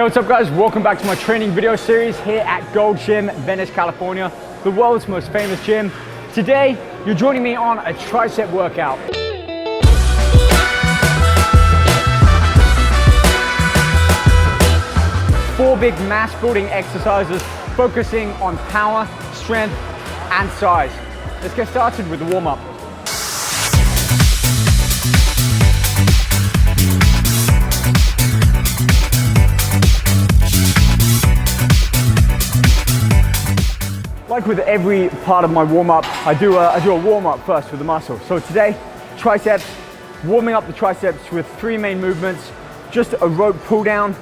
Hey, what's up guys? Welcome back to my training video series here at Gold Gym, Venice, California, the world's most famous gym. Today, you're joining me on a tricep workout. Four big mass building exercises focusing on power, strength, and size. Let's get started with the warm-up. Like with every part of my warm-up, I do a warm-up first with the muscle. So today, triceps, warming up the triceps with three main movements. Just a rope pull down.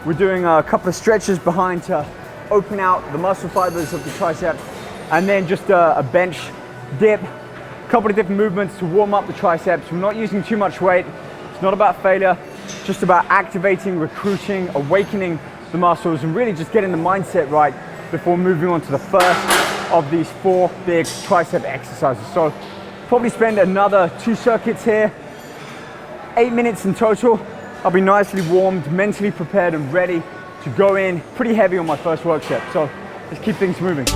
We're doing a couple of stretches behind to open out the muscle fibers of the tricep. And then just a bench dip. A couple of different movements to warm up the triceps. We're not using too much weight. It's not about failure. It's just about activating, recruiting, awakening the muscles, and really just getting the mindset right before moving on to the first of these four big tricep exercises. So probably spend another 2 circuits here, 8 minutes in total. I'll be nicely warmed, mentally prepared and ready to go in pretty heavy on my first work set. So let's keep things moving.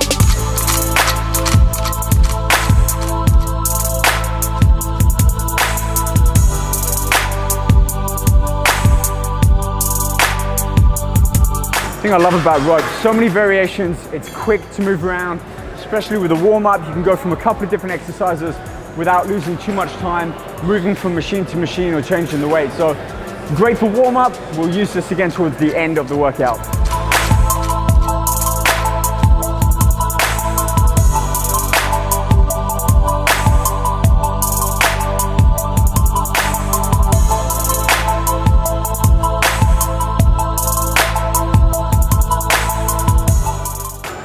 The thing I love about rope, so many variations, it's quick to move around, especially with a warm-up. You can go from a couple of different exercises without losing too much time, moving from machine to machine or changing the weight. So great for warm-up. We'll use this again towards the end of the workout.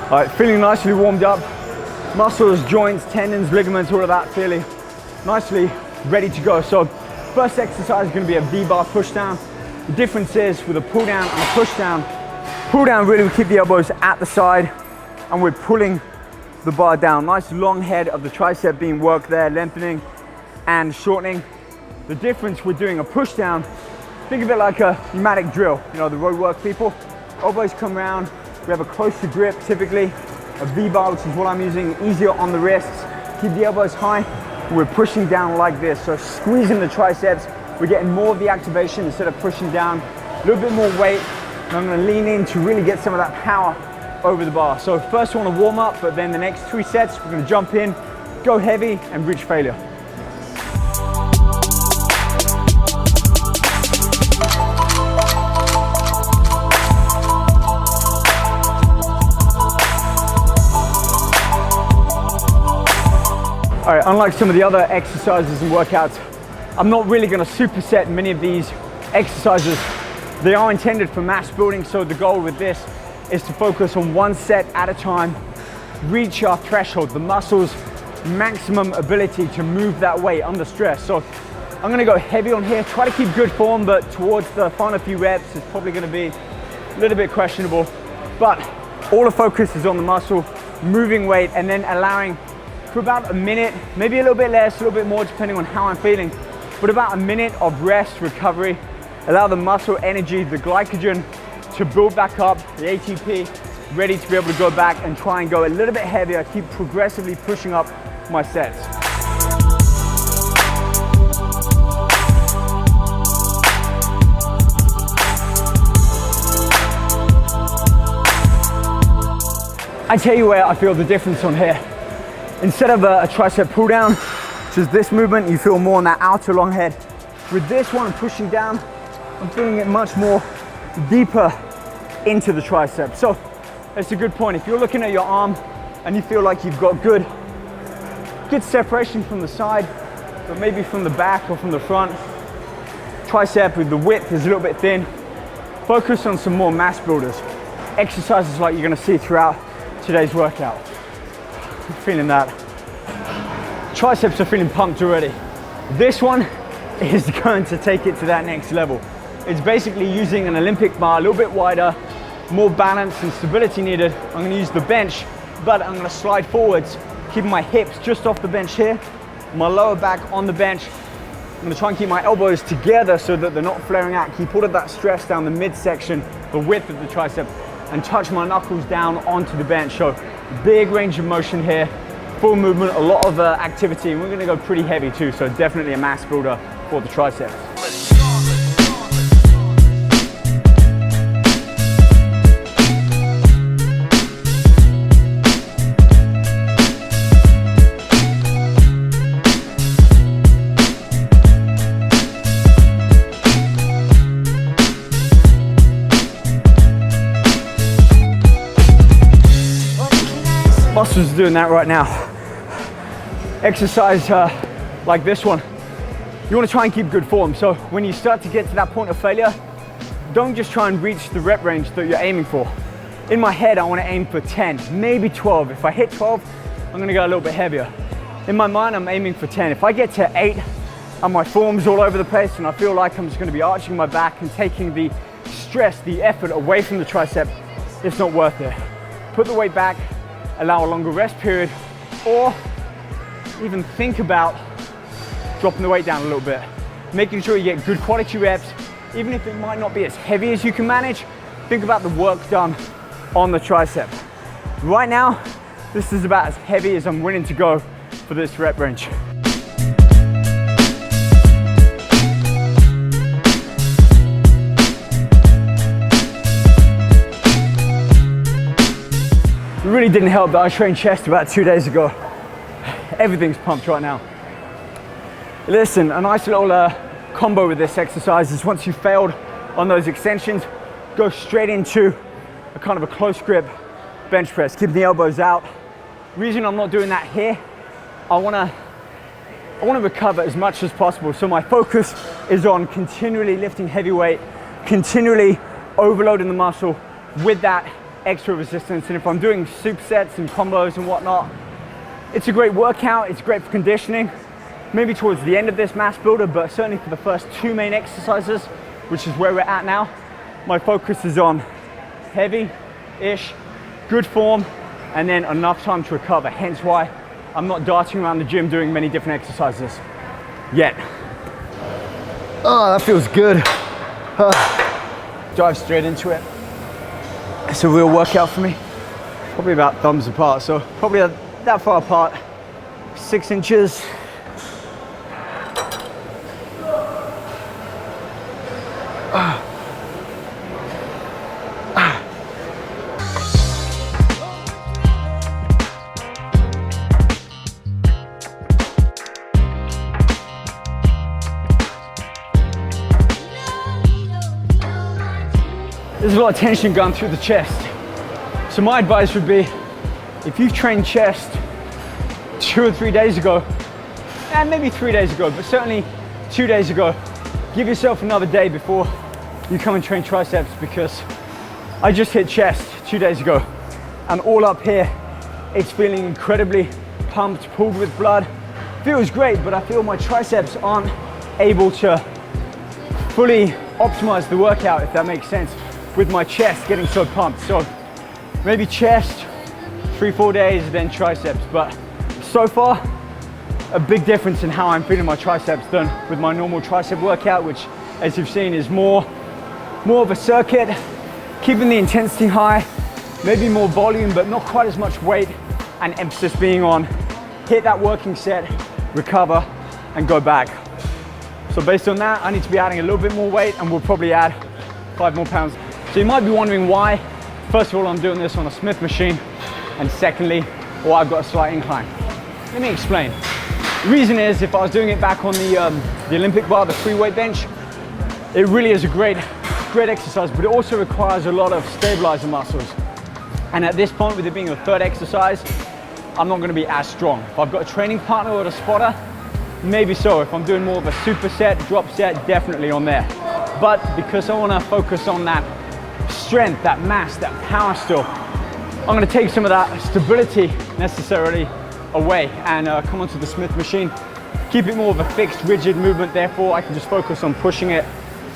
All right, feeling nicely warmed up. Muscles, joints, tendons, ligaments, all of that feeling nicely ready to go. So first exercise is going to be a V-bar pushdown. The difference is with a pull down and a pushdown. Pull down, really we keep the elbows at the side and we're pulling the bar down. Nice long head of the tricep being worked there, lengthening and shortening. The difference with doing a pushdown, think of it like a pneumatic drill. You know, the road work people, elbows come around. We have a closer grip, typically a V-bar, which is what I'm using, easier on the wrists. Keep the elbows high. We're pushing down like this. So squeezing the triceps, we're getting more of the activation instead of pushing down. A little bit more weight. And I'm gonna lean in to really get some of that power over the bar. So first we wanna warm up, but then the next 3 sets, we're gonna jump in, go heavy and reach failure. All right, unlike some of the other exercises and workouts, I'm not really gonna superset many of these exercises. They are intended for mass building, so the goal with this is to focus on 1 set at a time, reach our threshold, the muscle's maximum ability to move that weight under stress. So I'm gonna go heavy on here, try to keep good form, but towards the final few reps, it's probably gonna be a little bit questionable. But all the focus is on the muscle, moving weight, and then allowing for about a minute, maybe a little bit less, a little bit more, depending on how I'm feeling, but about a minute of rest, recovery, allow the muscle energy, the glycogen to build back up, the ATP, ready to be able to go back and try and go a little bit heavier, keep progressively pushing up my sets. I tell you where I feel the difference on here. Instead of a tricep pull down, which is this movement, you feel more on that outer long head. With this one, pushing down, I'm feeling it much more deeper into the tricep. So that's a good point. If you're looking at your arm and you feel like you've got good separation from the side, but maybe from the back or from the front, tricep with the width is a little bit thin, focus on some more mass builders. Exercises like you're gonna see throughout today's workout. I'm feeling that. Triceps are feeling pumped already. This one is going to take it to that next level. It's basically using an Olympic bar, a little bit wider, more balance and stability needed. I'm gonna use the bench, but I'm gonna slide forwards, keeping my hips just off the bench here, my lower back on the bench, gonna try and keep my elbows together so that they're not flaring out. Keep all of that stress down the midsection, the width of the tricep, and touch my knuckles down onto the bench. So big range of motion here, full movement, a lot of activity, and we're gonna go pretty heavy too, so definitely a mass builder for the triceps. Muscles are doing that right now. Exercise like this one, you want to try and keep good form. So when you start to get to that point of failure, don't just try and reach the rep range that you're aiming for. In my head, I want to aim for 10, maybe 12. If I hit 12, I'm going to go a little bit heavier. In my mind, I'm aiming for 10. If I get to 8 and my form's all over the place and I feel like I'm just going to be arching my back and taking the stress, the effort away from the tricep, it's not worth it. Put the weight back, allow a longer rest period, or even think about dropping the weight down a little bit. Making sure you get good quality reps, even if it might not be as heavy as you can manage, think about the work done on the tricep. Right now, this is about as heavy as I'm willing to go for this rep range. It really didn't help that I trained chest about 2 days ago. Everything's pumped right now. Listen, a nice little combo with this exercise is once you've failed on those extensions, go straight into a kind of a close grip bench press, keeping the elbows out. Reason I'm not doing that here, I wanna recover as much as possible. So my focus is on continually lifting heavy weight, continually overloading the muscle with that extra resistance. And if I'm doing supersets and combos and whatnot, it's a great workout, it's great for conditioning, maybe towards the end of this mass builder, but certainly for the first 2 main exercises, which is where we're at now, my focus is on heavy-ish, good form, and then enough time to recover. Hence why I'm not darting around the gym doing many different exercises yet. Oh, that feels good. Dive straight into it. It's a real workout for me. Probably about thumbs apart, so probably that far apart, 6 inches. There's a lot of tension going through the chest. So my advice would be, if you've trained chest 2 or 3 days ago, and maybe 3 days ago, but certainly 2 days ago, give yourself another day before you come and train triceps, because I just hit chest 2 days ago and all up here, it's feeling incredibly pumped, pulled with blood. Feels great, but I feel my triceps aren't able to fully optimize the workout, if that makes sense, with my chest getting so pumped. So maybe chest 3-4 days, then triceps. But so far, a big difference in how I'm feeling my triceps than with my normal tricep workout, which, as you've seen, is more of a circuit, keeping the intensity high, maybe more volume, but not quite as much weight, and emphasis being on hit that working set, recover, and go back. So based on that, I need to be adding a little bit more weight, and we'll probably add 5 more pounds. So you might be wondering why. First of all, I'm doing this on a Smith machine, and secondly, why I've got a slight incline. Let me explain. The reason is, if I was doing it back on the Olympic bar, the free weight bench, it really is a great exercise, but it also requires a lot of stabilizer muscles. And at this point, with it being a third exercise, I'm not gonna be as strong. If I've got a training partner or a spotter, maybe so. If I'm doing more of a superset, drop set, definitely on there. But because I wanna focus on that strength, that mass, that power still, I'm gonna take some of that stability necessarily away and come onto the Smith machine. Keep it more of a fixed, rigid movement, therefore I can just focus on pushing it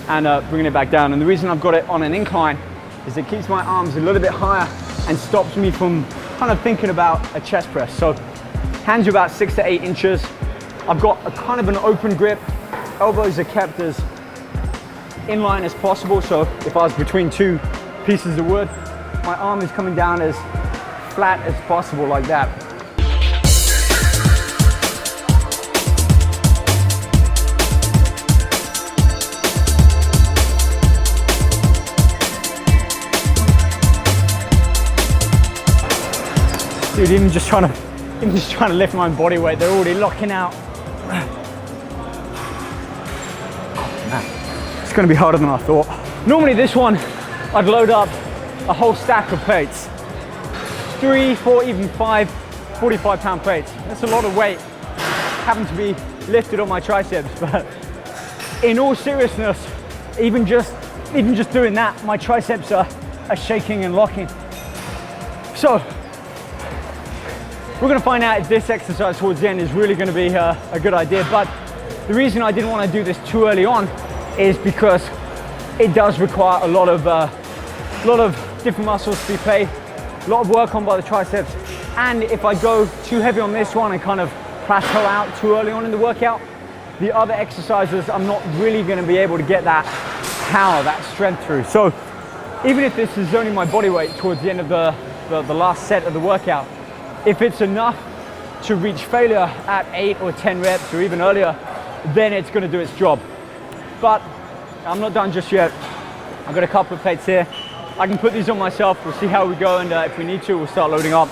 and bringing it back down. And the reason I've got it on an incline is it keeps my arms a little bit higher and stops me from kind of thinking about a chest press. So hands are about 6 to 8 inches. I've got a kind of an open grip, elbows are kept as in line as possible. So if I was between two pieces of wood, my arm is coming down as flat as possible, like that. Dude, even just trying to lift my own body weight, they're already locking out. It's gonna be harder than I thought. Normally this one, I'd load up a whole stack of plates. 3, 4, even 5 45-pound plates. That's a lot of weight having to be lifted on my triceps, but in all seriousness, even just doing that, my triceps are shaking and locking. So, we're gonna find out if this exercise towards the end is really gonna be a good idea, but the reason I didn't wanna do this too early on is because it does require a lot of different muscles to be played, a lot of work on by the triceps, and if I go too heavy on this one and kind of plateau out too early on in the workout, the other exercises I'm not really gonna be able to get that power, that strength through. So even if this is only my body weight towards the end of the last set of the workout, if it's enough to reach failure at 8 or 10 reps or even earlier, then it's gonna do its job. But I'm not done just yet. I've got a couple of plates here. I can put these on myself. We'll see how we go, and if we need to, we'll start loading up.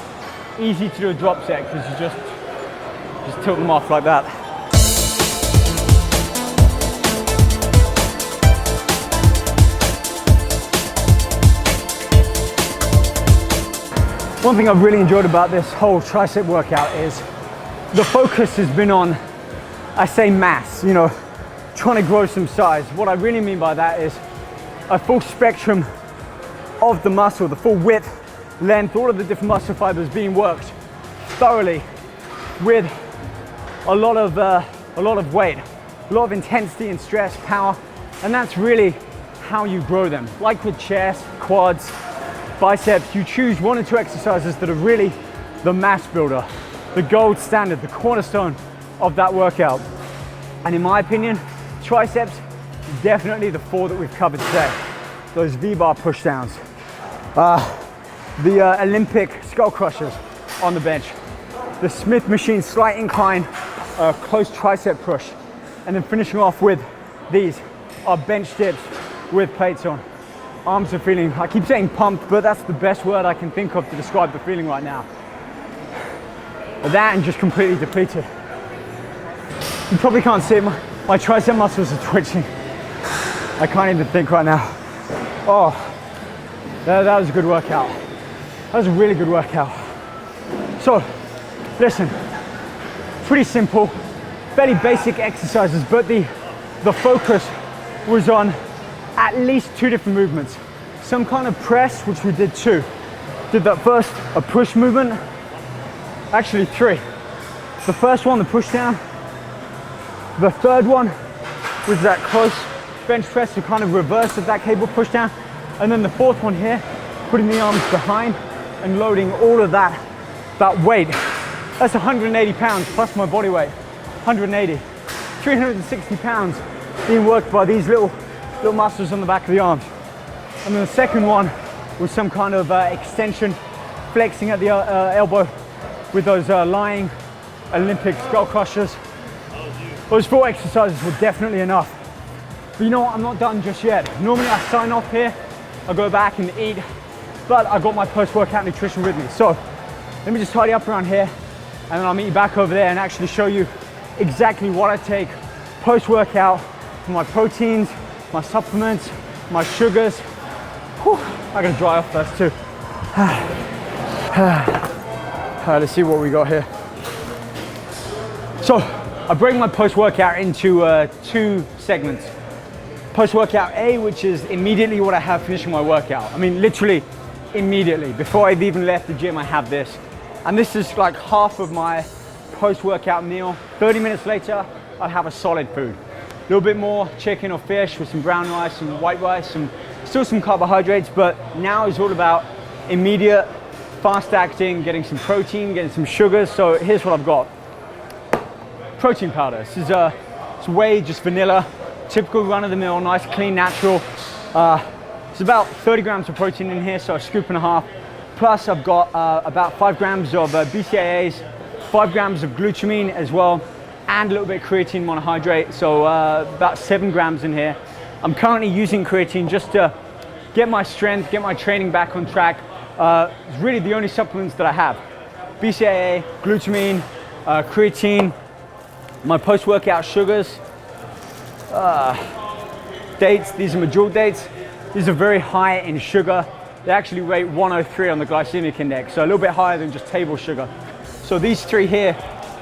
Easy to do a drop set because you just tilt them off like that. One thing I've really enjoyed about this whole tricep workout is the focus has been on, I say mass, you know, trying to grow some size. What I really mean by that is a full spectrum of the muscle, the full width, length, all of the different muscle fibers being worked thoroughly with a lot of weight, a lot of intensity and stress, power, and that's really how you grow them. Like with chest, quads, biceps, you choose 1 or 2 exercises that are really the mass builder, the gold standard, the cornerstone of that workout. And in my opinion, triceps, definitely the 4 that we've covered today. Those V-bar pushdowns, the Olympic skull crushers on the bench, the Smith machine slight incline, close tricep push, and then finishing off with these are bench dips with plates on. Arms are feeling, I keep saying pumped, but that's the best word I can think of to describe the feeling right now. That and just completely depleted. You probably can't see it, my tricep muscles are twitching. I can't even think right now. Oh, that was a good workout. That was a really good workout. So, listen, pretty simple, fairly basic exercises, but the focus was on at least 2 different movements. Some kind of press, which we did 2. Did that first, a push movement, actually 3. The first one, the push down. The third one was that close bench press, so kind of reverse of that cable push down. And then the fourth one here, putting the arms behind and loading all of that weight. That's 180 pounds plus my body weight, 180. 360 pounds being worked by these little muscles on the back of the arms. And then the second one was some kind of extension, flexing at the elbow with those lying Olympic skull crushers. Those 4 exercises were definitely enough. But you know what, I'm not done just yet. Normally I sign off here, I go back and eat, but I got my post-workout nutrition with me. So let me just tidy up around here, and then I'll meet you back over there and actually show you exactly what I take post-workout for my proteins, my supplements, my sugars. Whew, I gotta dry off first too. Let's see what we got here. So I break my post-workout into 2 segments. Post-workout A, which is immediately what I have finishing my workout. I mean, literally immediately. Before I've even left the gym, I have this. And this is like half of my post-workout meal. 30 minutes later, I'll have a solid food. A little bit more chicken or fish with some brown rice, some white rice, still some carbohydrates, but now it's all about immediate, fast acting, getting some protein, getting some sugars. So here's what I've got. Protein powder. This is It's whey, just vanilla, typical run-of-the-mill, nice, clean, natural. It's about 30 grams of protein in here, so a scoop and a half. Plus I've got about 5 grams of BCAAs, 5 grams of glutamine as well, and a little bit of creatine monohydrate, so about 7 grams in here. I'm currently using creatine just to get my strength, get my training back on track. It's really the only supplements that I have. BCAA, glutamine, creatine, my post-workout sugars, dates. These are majority dates. These are very high in sugar. They actually rate 103 on the glycemic index, so a little bit higher than just table sugar. So these 3 here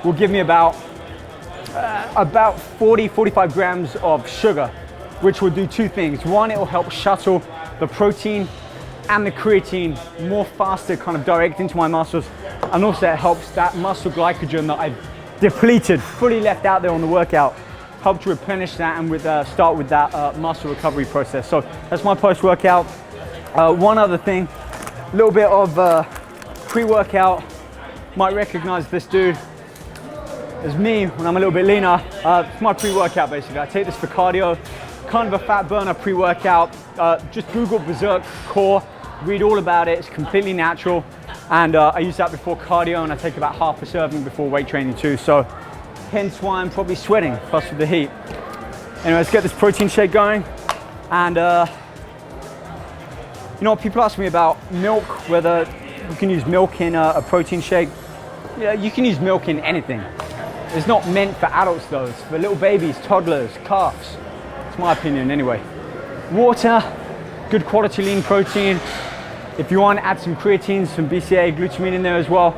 will give me about 40-45 grams of sugar, which will do 2 things. One, it will help shuttle the protein and the creatine more faster, kind of direct into my muscles, and also it helps that muscle glycogen that I've depleted, fully left out there on the workout, help to replenish that and start with that muscle recovery process. So that's my post-workout. One other thing, a little bit of pre-workout. Might recognize this dude as me when I'm a little bit leaner. It's my pre-workout basically. I take this for cardio, kind of a fat burner pre-workout. Just Google Berserk Core, read all about it. It's completely natural, and I use that before cardio, and I take about half a serving before weight training too. So hence why I'm probably sweating, plus with the heat. Anyway, let's get this protein shake going. And you know, people ask me about milk, whether you can use milk in a protein shake. Yeah, you can use milk in anything. It's not meant for adults though. It's for little babies, toddlers, calves. It's my opinion anyway. Water, good quality lean protein. If you want, add some creatine, some BCAA, glutamine in there as well.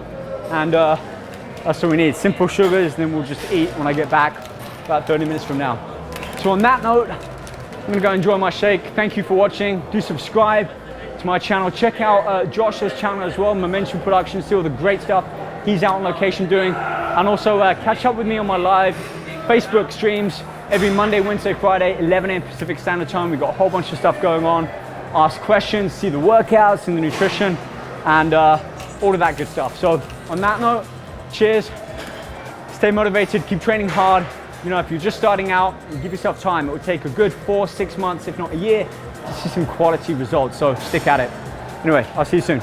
And that's all we need. Simple sugars, then we'll just eat when I get back about 30 minutes from now. So on that note, I'm gonna go enjoy my shake. Thank you for watching. Do subscribe to my channel. Check out Josh's channel as well, Momentum Production. See all the great stuff he's out on location doing. And also catch up with me on my live Facebook streams every Monday, Wednesday, Friday, 11 a.m. Pacific Standard Time. We've got a whole bunch of stuff going on. Ask questions, see the workouts and the nutrition, and all of that good stuff. So on that note, cheers. Stay motivated, keep training hard. You know, if you're just starting out, give yourself time. It will take a good 4-6 months, if not a year, to see some quality results. So stick at it. Anyway, I'll see you soon.